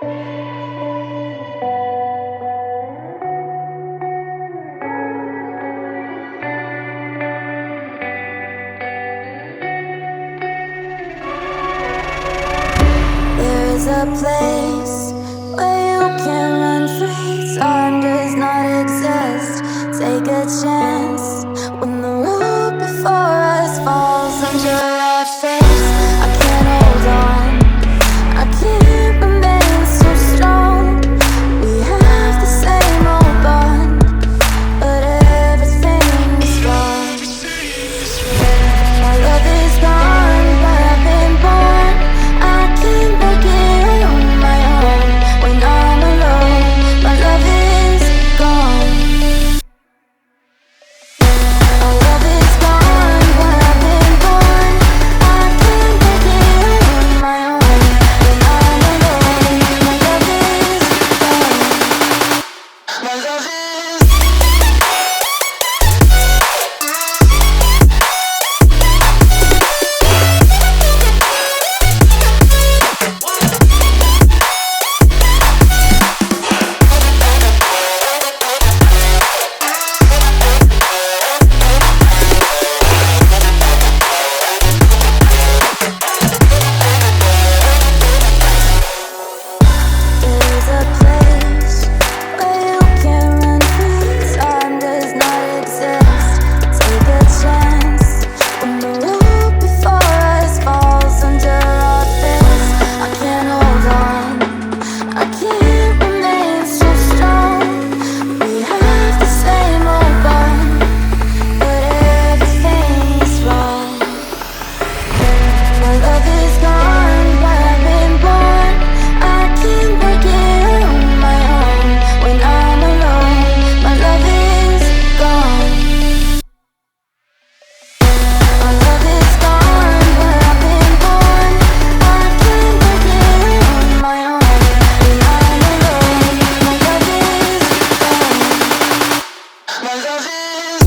There's a place where you can run free. Time does not exist. Take a chance when the road before us falls under our face. I can't hold on, I can't remain so strong. We have the same old bond, but everything is wrong. My love is gone, but I've been born. I can't make it on my own. When I'm alone, my love is gone. My love is gone, but I've been born. I can't make it on my own. When I'm alone, my love is gone. My love is There's a place where you can run free. Time does not exist. Take a chance when the road before us falls under our face. I can't hold on, I can't remain so strong. We have the same old bond, but everything's wrong. My love is gone, but I've been born. I can't make it on my own. When I'm alone, my love is gone. My love is gone, but I've been born. I can't make it on my own. When I'm alone, my love is gone. My love is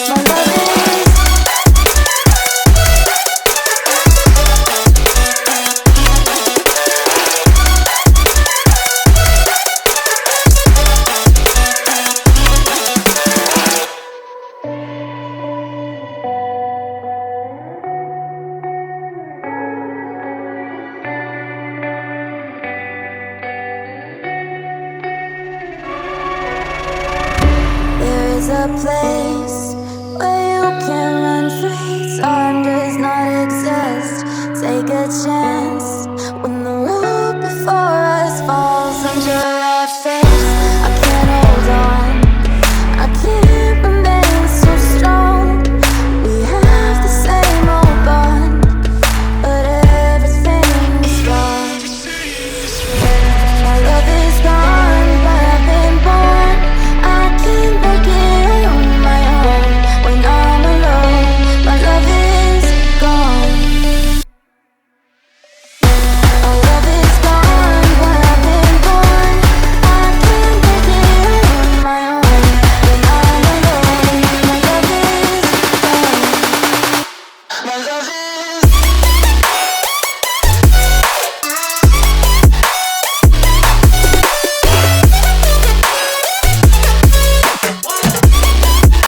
My love is There is a place where you can run free. Time does not exist. Take a chance